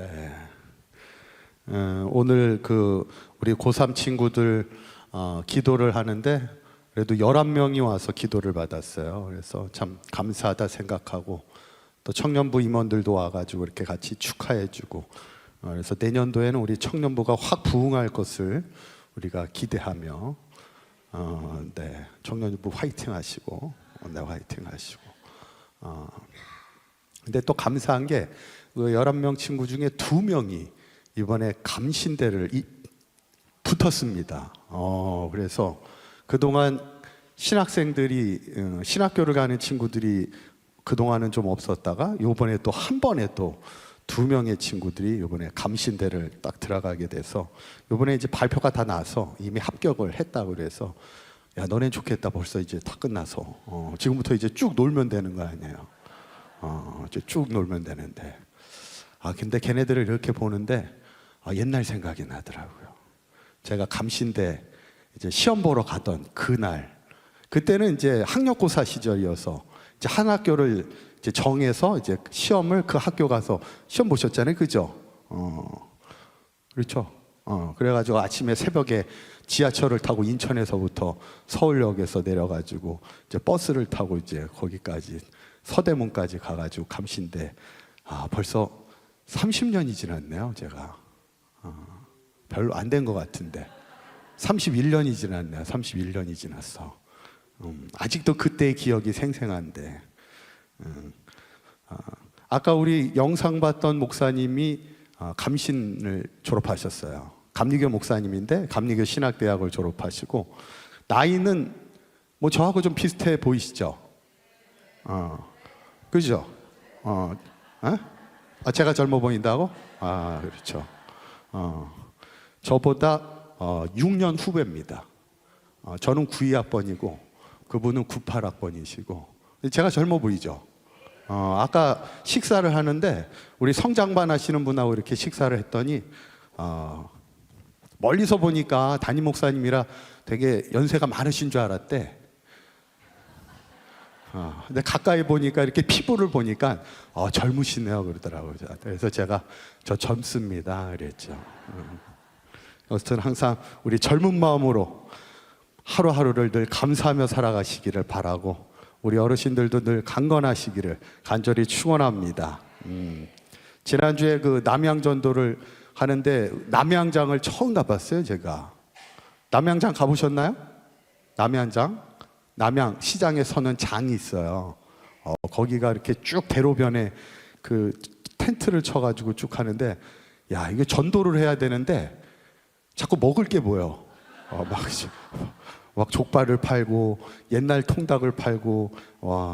네. 오늘 우리 고3 친구들 기도를 하는데 그래도 11명이 와서 기도를 받았어요. 그래서 참 감사하다 생각하고 또 청년부 임원들도 와가지고 이렇게 같이 축하해주고 그래서 내년도에는 우리 청년부가 확 부흥할 것을 우리가 기대하며 네, 청년부 화이팅 하시고 네, 화이팅 하시고 근데 또 감사한 게 그 11명 친구 중에 2명이 이번에 감신대를 붙었습니다. 그래서 그동안 신학생들이 신학교를 가는 친구들이 그동안은 좀 없었다가 요번에 또 한 번에 또 2명의 친구들이 요번에 감신대를 딱 들어가게 돼서 요번에 이제 발표가 다 나서 이미 합격을 했다고 그래서 야 너넨 좋겠다 벌써 이제 다 끝나서 지금부터 이제 쭉 놀면 되는 거 아니에요. 이제 쭉 놀면 되는데 근데 걔네들을 이렇게 보는데 옛날 생각이 나더라고요. 제가 감신대 이제 시험 보러 가던 그날 그때는 이제 학력고사 시절이어서 이제 한 학교를 이제 정해서 이제 시험을 그 학교 가서 시험 보셨잖아요, 그죠? 그렇죠. 그래가지고 아침에 새벽에 지하철을 타고 인천에서부터 서울역에서 내려가지고 이제 버스를 타고 이제 거기까지 서대문까지 가가지고 감신대 벌써 30년이 지났네요, 제가. 별로 안 된 것 같은데 31년이 지났네요. 31년이 지났어. 아직도 그때의 기억이 생생한데 아까 우리 영상 봤던 목사님이 감신을 졸업하셨어요. 감리교 목사님인데 감리교 신학대학을 졸업하시고 나이는 뭐 저하고 좀 비슷해 보이시죠? 그죠? 제가 젊어 보인다고? 그렇죠. 저보다 6년 후배입니다. 저는 92학번이고 그분은 98학번이시고 제가 젊어 보이죠? 아까 식사를 하는데 우리 성장반 하시는 분하고 이렇게 식사를 했더니 멀리서 보니까 담임 목사님이라 되게 연세가 많으신 줄 알았대. 근데 가까이 보니까 이렇게 피부를 보니까 젊으시네요 그러더라고요. 그래서 제가 저 젊습니다 그랬죠. 여튼 항상 우리 젊은 마음으로 하루하루를 늘 감사하며 살아가시기를 바라고 우리 어르신들도 늘 강건하시기를 간절히 축원합니다. 지난주에 그 남양전도를 하는데 남양장을 처음 가봤어요. 제가 남양장 가보셨나요? 남양 시장에 서는 장이 있어요. 거기가 이렇게 쭉 대로변에 그 텐트를 쳐가지고 쭉 하는데 야 이게 전도를 해야 되는데 자꾸 먹을 게 보여. 막 족발을 팔고 옛날 통닭을 팔고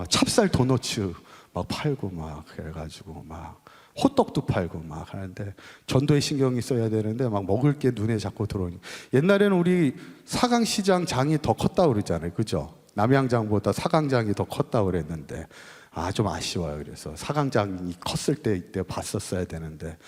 찹쌀 도너츠 막 팔고 막 그래가지고 막 호떡도 팔고 막 하는데 전도에 신경이 써야 되는데 막 먹을 게 눈에 자꾸 들어오니 옛날에는 우리 사강시장 장이 더 컸다고 그러잖아요, 그죠? 남양장보다 사강장이 더 컸다고 그랬는데 좀 아쉬워요. 그래서 사강장이 컸을 때 이때 봤었어야 되는데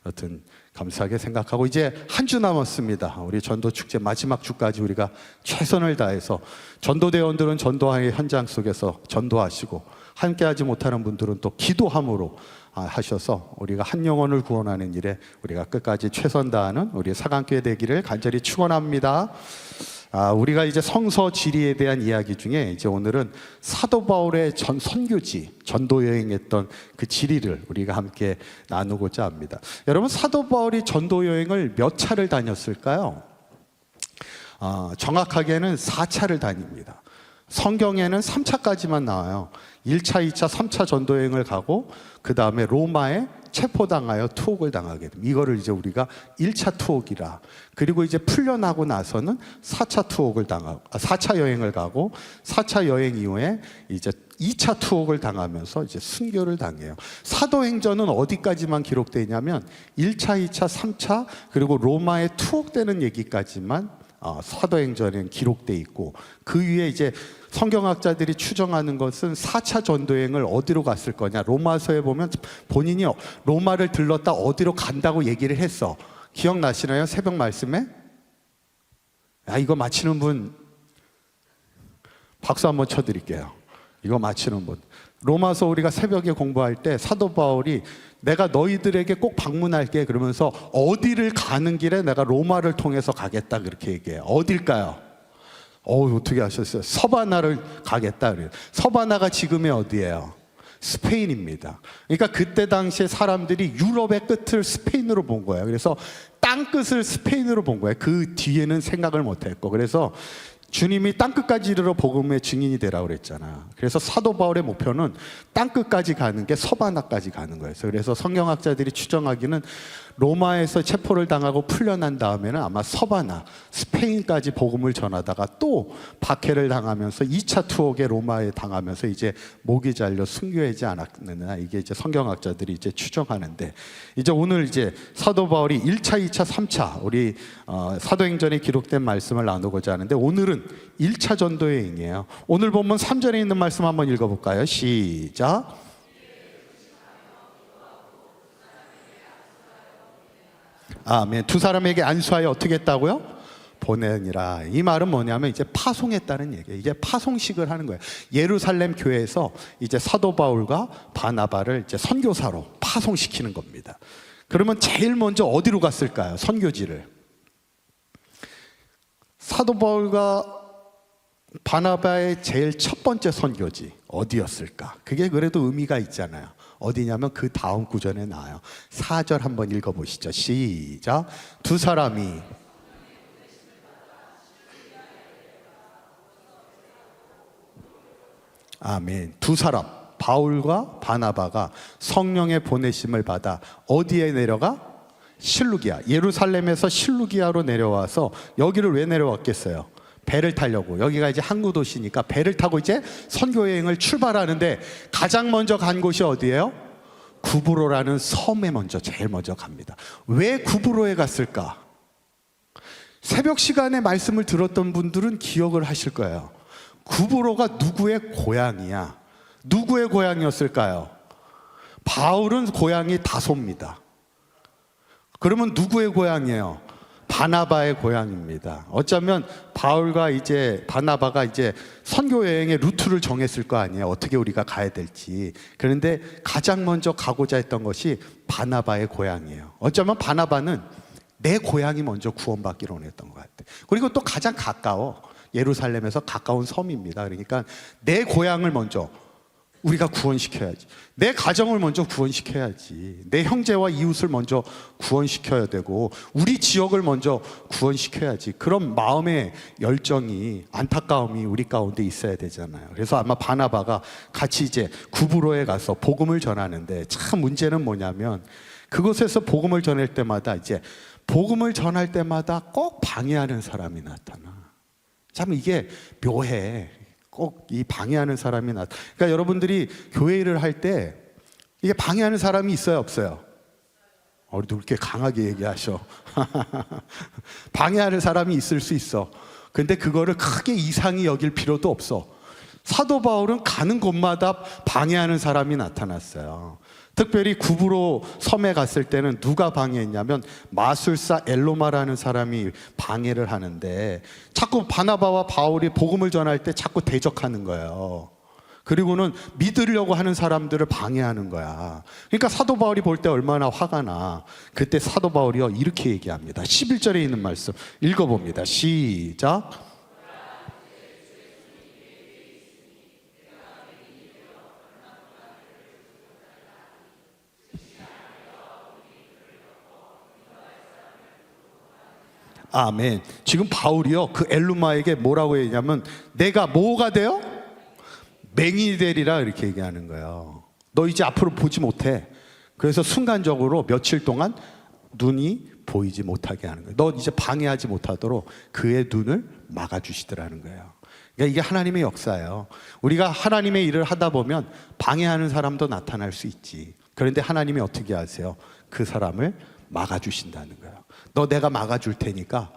여튼 감사하게 생각하고 이제 한 주 남았습니다. 우리 전도축제 마지막 주까지 우리가 최선을 다해서 전도대원들은 전도의 현장 속에서 전도하시고 함께하지 못하는 분들은 또 기도함으로 하셔서 우리가 한 영혼을 구원하는 일에 우리가 끝까지 최선 다하는 우리 사강교회 되기를 간절히 축원합니다. 우리가 이제 성서 지리에 대한 이야기 중에 이제 오늘은 사도 바울의 선교지 전도 여행했던 그 지리를 우리가 함께 나누고자 합니다. 여러분 사도 바울이 전도 여행을 몇 차를 다녔을까요? 정확하게는 4차를 다닙니다. 성경에는 3차까지만 나와요. 1차, 2차, 3차 전도 여행을 가고 그 다음에 로마에 체포당하여 투옥을 당하게 됩니다. 이거를 이제 우리가 1차 투옥이라. 그리고 이제 풀려나고 나서는 4차 투옥을 당하고 4차 여행을 가고 4차 여행 이후에 이제 2차 투옥을 당하면서 이제 순교를 당해요. 사도행전은 어디까지만 기록되어 있냐면 1차, 2차, 3차 그리고 로마에 투옥되는 얘기까지만 사도행전에는 기록되어 있고 그 위에 이제 성경학자들이 추정하는 것은 4차 전도여행을 어디로 갔을 거냐. 로마서에 보면 본인이 로마를 들렀다 어디로 간다고 얘기를 했어. 기억나시나요? 새벽 말씀에? 이거 맞히는 분 박수 한번 쳐드릴게요. 이거 맞히는 분. 로마서 우리가 새벽에 공부할 때 사도 바울이 내가 너희들에게 꼭 방문할게 그러면서 어디를 가는 길에 내가 로마를 통해서 가겠다 그렇게 얘기해요. 어딜까요? 어떻게 하셨어요? 서바나를 가겠다 그래요. 서바나가 지금의 어디예요? 스페인입니다. 그러니까 그때 당시에 사람들이 유럽의 끝을 스페인으로 본 거예요. 그래서 땅끝을 스페인으로 본 거예요. 그 뒤에는 생각을 못했고, 그래서 주님이 땅끝까지 이르러 복음의 증인이 되라고 그랬잖아. 그래서 사도 바울의 목표는 땅끝까지 가는 게 서바나까지 가는 거예요. 그래서 성경학자들이 추정하기는 로마에서 체포를 당하고 풀려난 다음에는 아마 서바나, 스페인까지 복음을 전하다가 또 박해를 당하면서 2차 투옥에 로마에 당하면서 이제 목이 잘려 순교하지 않았느냐, 이게 이제 성경학자들이 이제 추정하는데, 이제 오늘 이제 사도 바울이 1차, 2차, 3차 우리 사도행전에 기록된 말씀을 나누고자 하는데, 오늘은 1차 전도 여행이에요. 오늘 본문 3절에 있는 말씀 한번 읽어볼까요? 시작. 아멘. 두 사람에게 안수하여 어떻게 했다고요? 보내니라. 이 말은 뭐냐면 이제 파송했다는 얘기예요. 이제 파송식을 하는 거예요. 예루살렘 교회에서 이제 사도 바울과 바나바를 이제 선교사로 파송시키는 겁니다. 그러면 제일 먼저 어디로 갔을까요? 선교지를. 사도 바울과 바나바의 제일 첫 번째 선교지 어디였을까? 그게 그래도 의미가 있잖아요. 어디냐면 그 다음 구절에 나와요. 4절 한번 읽어보시죠. 시작. 두 사람이 아멘. 두 사람 바울과 바나바가 성령의 보내심을 받아 어디에 내려가? 실루기아. 예루살렘에서 실루기아로 내려와서 여기를 왜 내려왔겠어요? 배를 타려고. 여기가 이제 항구 도시니까 배를 타고 이제 선교 여행을 출발하는데 가장 먼저 간 곳이 어디예요? 구브로라는 섬에 제일 먼저 갑니다. 왜 구브로에 갔을까? 새벽 시간에 말씀을 들었던 분들은 기억을 하실 거예요. 구브로가 누구의 고향이야? 누구의 고향이었을까요? 바울은 고향이 다소입니다. 그러면 누구의 고향이에요? 바나바의 고향입니다. 어쩌면 바울과 이제 바나바가 이제 선교 여행의 루트를 정했을 거 아니에요. 어떻게 우리가 가야 될지. 그런데 가장 먼저 가고자 했던 것이 바나바의 고향이에요. 어쩌면 바나바는 내 고향이 먼저 구원받기로 원했던 것 같아요. 그리고 또 가장 가까워. 예루살렘에서 가까운 섬입니다. 그러니까 내 고향을 먼저 우리가 구원시켜야지. 내 가정을 먼저 구원시켜야지. 내 형제와 이웃을 먼저 구원시켜야 되고 우리 지역을 먼저 구원시켜야지. 그런 마음의 열정이, 안타까움이 우리 가운데 있어야 되잖아요. 그래서 아마 바나바가 같이 이제 구브로에 가서 복음을 전하는데, 참 문제는 뭐냐면 그곳에서 복음을 전할 때마다 복음을 전할 때마다 꼭 방해하는 사람이 나타나. 참 이게 묘해. 꼭 이 방해하는 사람이 그러니까 여러분들이 교회 일을 할 때 이게 방해하는 사람이 있어요, 없어요? 우리도 그렇게 강하게 얘기하셔. 방해하는 사람이 있을 수 있어. 근데 그거를 크게 이상히 여길 필요도 없어. 사도 바울은 가는 곳마다 방해하는 사람이 나타났어요. 특별히 구브로 섬에 갔을 때는 누가 방해했냐면 마술사 엘로마라는 사람이 방해를 하는데, 자꾸 바나바와 바울이 복음을 전할 때 자꾸 대적하는 거예요. 그리고는 믿으려고 하는 사람들을 방해하는 거야. 그러니까 사도 바울이 볼 때 얼마나 화가 나. 그때 사도 바울이요 이렇게 얘기합니다. 11절에 있는 말씀 읽어봅니다. 시작. 아멘. 지금 바울이요 그 엘루마에게 뭐라고 얘기하냐면 내가 뭐가 돼요? 맹인이 되리라 이렇게 얘기하는 거예요. 너 이제 앞으로 보지 못해. 그래서 순간적으로 며칠 동안 눈이 보이지 못하게 하는 거예요. 너 이제 방해하지 못하도록 그의 눈을 막아주시더라는 거예요. 그러니까 이게 하나님의 역사예요. 우리가 하나님의 일을 하다 보면 방해하는 사람도 나타날 수 있지. 그런데 하나님이 어떻게 하세요? 그 사람을 막아주신다는 거예요. 너 내가 막아줄 테니까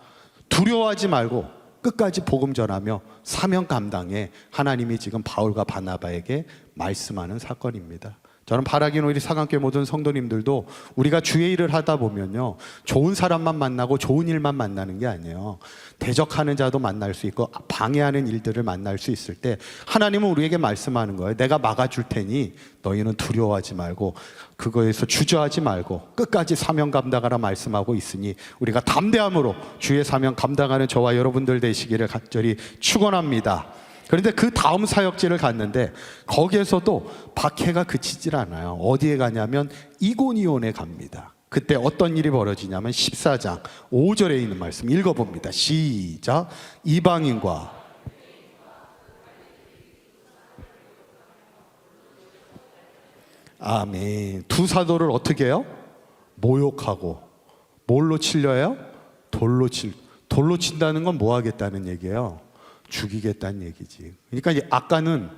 두려워하지 말고 끝까지 복음 전하며 사명 감당해. 하나님이 지금 바울과 바나바에게 말씀하는 사건입니다. 저는 바라기는 우리 사강교회 모든 성도님들도 우리가 주의 일을 하다 보면요, 좋은 사람만 만나고 좋은 일만 만나는 게 아니에요. 대적하는 자도 만날 수 있고 방해하는 일들을 만날 수 있을 때 하나님은 우리에게 말씀하는 거예요. 내가 막아줄 테니 너희는 두려워하지 말고 그거에서 주저하지 말고 끝까지 사명 감당하라 말씀하고 있으니 우리가 담대함으로 주의 사명 감당하는 저와 여러분들 되시기를 간절히 축원합니다. 그런데 그 다음 사역지를 갔는데 거기에서도 박해가 그치질 않아요. 어디에 가냐면 이고니온에 갑니다. 그때 어떤 일이 벌어지냐면 14장 5절에 있는 말씀 읽어봅니다. 시작. 이방인과 아멘. 두 사도를 어떻게 해요? 모욕하고 뭘로 치려요? 돌로 친다는 건 뭐 하겠다는 얘기예요? 죽이겠다는 얘기지. 그러니까 이제 아까는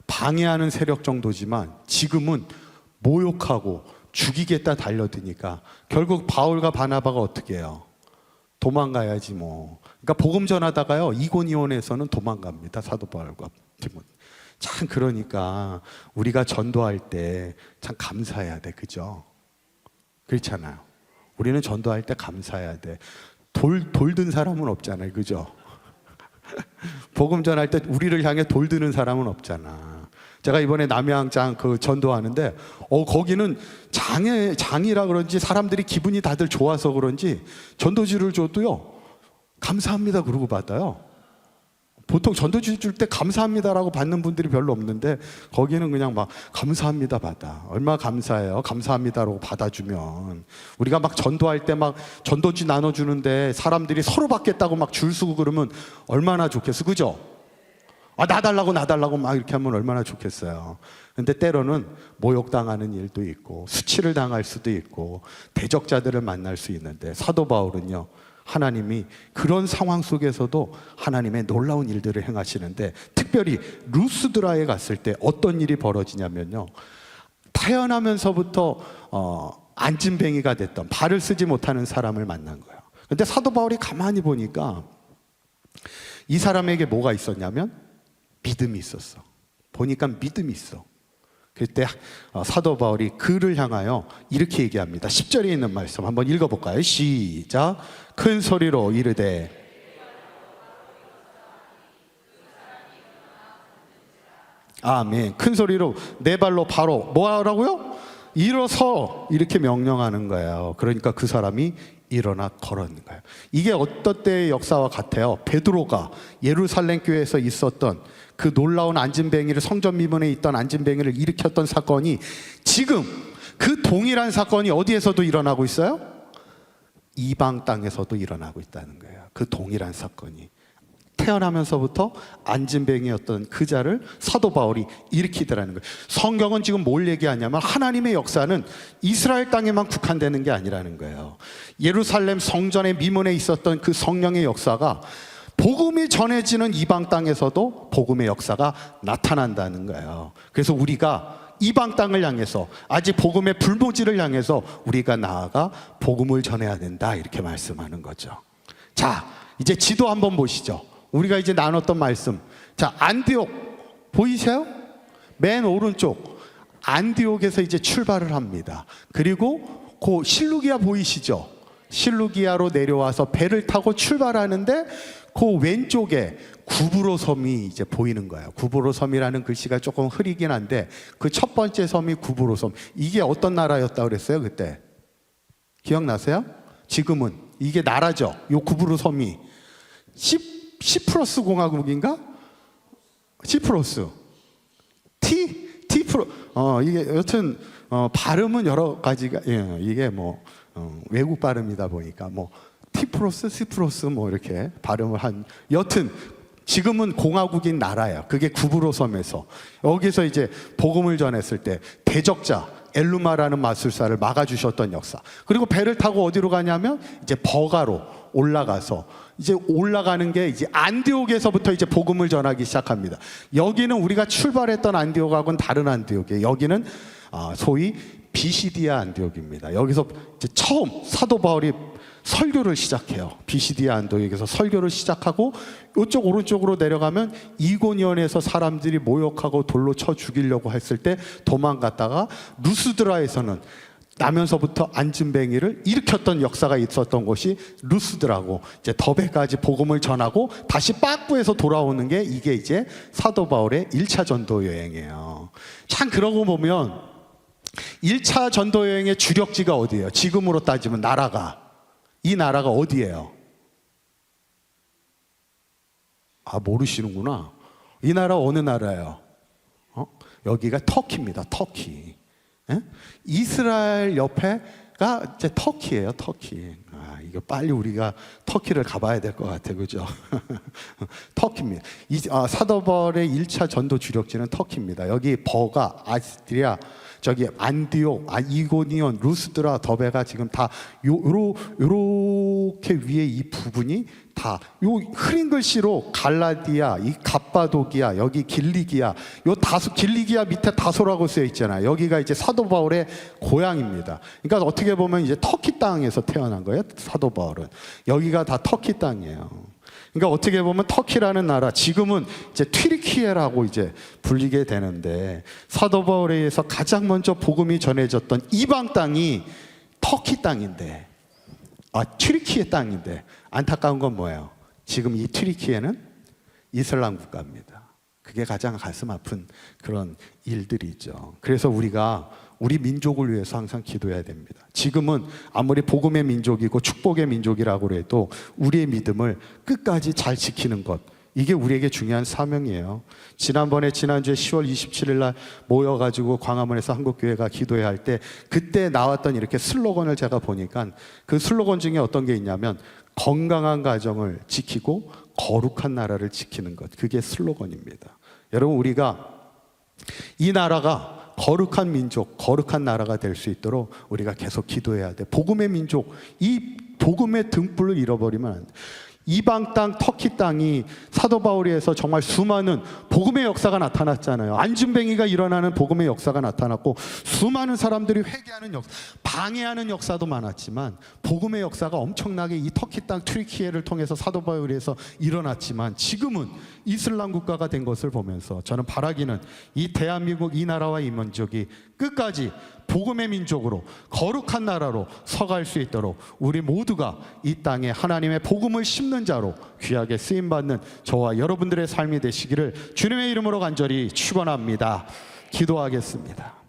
방해하는 세력 정도지만 지금은 모욕하고 죽이겠다 달려드니까 결국 바울과 바나바가 어떻게 해요? 도망가야지 뭐. 그러니까 복음 전하다가요 이고니온에서는 도망갑니다. 사도 바울과 디모데. 참 그러니까 우리가 전도할 때 참 감사해야 돼. 그죠? 그렇잖아요. 우리는 전도할 때 감사해야 돼. 돌 든 사람은 없잖아요. 그죠? 복음 전할 때 우리를 향해 돌 드는 사람은 없잖아. 제가 이번에 남양장 그 전도하는데 거기는 장이라 그런지 사람들이 기분이 다들 좋아서 그런지 전도지를 줘도요 감사합니다 그러고 받아요. 보통 전도지 줄 때 감사합니다라고 받는 분들이 별로 없는데 거기는 그냥 막 감사합니다 받아. 얼마나 감사해요. 감사합니다라고 받아주면. 우리가 막 전도할 때 막 전도지 나눠주는데 사람들이 서로 받겠다고 막 줄 서고 그러면 얼마나 좋겠어. 그죠? 나 달라고 막 이렇게 하면 얼마나 좋겠어요. 근데 때로는 모욕당하는 일도 있고 수치를 당할 수도 있고 대적자들을 만날 수 있는데 사도 바울은요 하나님이 그런 상황 속에서도 하나님의 놀라운 일들을 행하시는데 특별히 루스드라에 갔을 때 어떤 일이 벌어지냐면요 태어나면서부터 안진뱅이가 됐던 발을 쓰지 못하는 사람을 만난 거예요. 근데 사도 바울이 가만히 보니까 이 사람에게 뭐가 있었냐면 믿음이 있었어. 보니까 믿음이 있어. 그때 사도 바울이 그를 향하여 이렇게 얘기합니다. 10절에 있는 말씀 한번 읽어볼까요? 시작. 큰 소리로 이르되 아멘. 큰 소리로 내 발로 바로 뭐 하라고요? 일어서 이렇게 명령하는 거예요. 그러니까 그 사람이 일어나 걸었는 거예요. 이게 어떤 때의 역사와 같아요. 베드로가 예루살렘 교회에서 있었던 그 놀라운 안진뱅이를 성전 미문에 있던 안진뱅이를 일으켰던 사건이 지금 그 동일한 사건이 어디에서도 일어나고 있어요? 이방 땅에서도 일어나고 있다는 거예요. 그 동일한 사건이 태어나면서부터 안진뱅이였던 그 자를 사도 바울이 일으키더라는 거예요. 성경은 지금 뭘 얘기하냐면 하나님의 역사는 이스라엘 땅에만 국한되는 게 아니라는 거예요. 예루살렘 성전의 미문에 있었던 그 성령의 역사가 복음이 전해지는 이방 땅에서도 복음의 역사가 나타난다는 거예요. 그래서 우리가 이방 땅을 향해서 아직 복음의 불모지를 향해서 우리가 나아가 복음을 전해야 된다 이렇게 말씀하는 거죠. 자, 이제 지도 한번 보시죠. 우리가 이제 나눴던 말씀. 자, 안디옥 보이세요? 맨 오른쪽 안디옥에서 이제 출발을 합니다. 그리고 그 실루기아 보이시죠? 실루기아로 내려와서 배를 타고 출발하는데 그 왼쪽에 구브로 섬이 이제 보이는 거예요. 구브로 섬이라는 글씨가 조금 흐리긴 한데 그 첫 번째 섬이 구브로 섬. 이게 어떤 나라였다고 그랬어요 그때? 기억나세요? 지금은 이게 나라죠. 요 구브로 섬이 시프러스 공화국인가? 시프러스 티프로 이게 여튼 발음은 여러 가지가 이게 뭐 외국 발음이다 보니까 뭐 티프로스, 시프로스 뭐 이렇게 발음을 한 여튼 지금은 공화국인 나라예요. 그게 구브로 섬에서 여기서 이제 복음을 전했을 때 대적자 엘루마라는 마술사를 막아주셨던 역사. 그리고 배를 타고 어디로 가냐면 이제 버가로 올라가서 이제 올라가는 게 이제 안디옥에서부터 이제 복음을 전하기 시작합니다. 여기는 우리가 출발했던 안디옥하고는 다른 안디옥이에요. 여기는 소위 비시디아 안디옥입니다. 여기서 이제 처음 사도 바울이 설교를 시작해요. 비시디아 안독에서 설교를 시작하고 이쪽 오른쪽으로 내려가면 이고니온에서 사람들이 모욕하고 돌로 쳐 죽이려고 했을 때 도망갔다가 루스드라에서는 나면서부터 안진뱅이를 일으켰던 역사가 있었던 곳이 루스드라고, 이제 더베까지 복음을 전하고 다시 빠꾸에서 돌아오는 게 이게 이제 사도 바울의 1차 전도 여행이에요. 참 그러고 보면 1차 전도 여행의 주력지가 어디예요? 지금으로 따지면 나라가, 이 나라가 어디예요? 아, 모르시는구나. 이 나라 어느 나라예요? 여기가 터키입니다. 터키. 예? 이스라엘 옆에가 이제 터키예요. 터키. 아, 이거 빨리 우리가 터키를 가봐야 될 것 같아, 그죠? 터키입니다. 사도 바울의 1차 전도 주력지는 터키입니다. 여기 버가, 아스트리아, 저기 안디옥, 이고니온, 루스드라, 더베가 지금 다 요렇게 위에 이 부분이 다 요 흐린 글씨로 갈라디아, 이 갑바도기아, 여기 길리기아, 요 다소, 길리기아 밑에 다소라고 쓰여 있잖아요. 여기가 이제 사도 바울의 고향입니다. 그러니까 어떻게 보면 이제 터키 땅에서 태어난 거예요. 사도 바울은 여기가 다 터키 땅이에요. 그러니까 어떻게 보면 터키라는 나라, 지금은 이제 튀르키예라고 이제 불리게 되는데, 사도 바울에 의해서 가장 먼저 복음이 전해졌던 이방 땅이 터키 땅인데, 튀르키예 땅인데, 안타까운 건 뭐예요? 지금 이 튀르키예는 이슬람 국가입니다. 그게 가장 가슴 아픈 그런 일들이죠. 그래서 우리가 우리 민족을 위해서 항상 기도해야 됩니다. 지금은 아무리 복음의 민족이고 축복의 민족이라고 해도 우리의 믿음을 끝까지 잘 지키는 것, 이게 우리에게 중요한 사명이에요. 지난주에 10월 27일 날 모여가지고 광화문에서 한국교회가 기도해야 할 때, 그때 나왔던 이렇게 슬로건을 제가 보니까 그 슬로건 중에 어떤 게 있냐면 건강한 가정을 지키고 거룩한 나라를 지키는 것, 그게 슬로건입니다. 여러분, 우리가 이 나라가 거룩한 민족, 거룩한 나라가 될 수 있도록 우리가 계속 기도해야 돼. 복음의 민족, 이 복음의 등불을 잃어버리면 안 돼. 이방 땅, 터키 땅이 사도 바울에서 정말 수많은 복음의 역사가 나타났잖아요. 안진뱅이가 일어나는 복음의 역사가 나타났고, 수많은 사람들이 회개하는 역사, 방해하는 역사도 많았지만, 복음의 역사가 엄청나게 이 터키 땅, 튀르키예를 통해서 사도 바울에서 일어났지만, 지금은 이슬람 국가가 된 것을 보면서 저는 바라기는 이 대한민국, 이 나라와 이 민족이 끝까지 복음의 민족으로 거룩한 나라로 서갈 수 있도록 우리 모두가 이 땅에 하나님의 복음을 심는 자로 귀하게 쓰임받는 저와 여러분들의 삶이 되시기를 주님의 이름으로 간절히 축원합니다. 기도하겠습니다.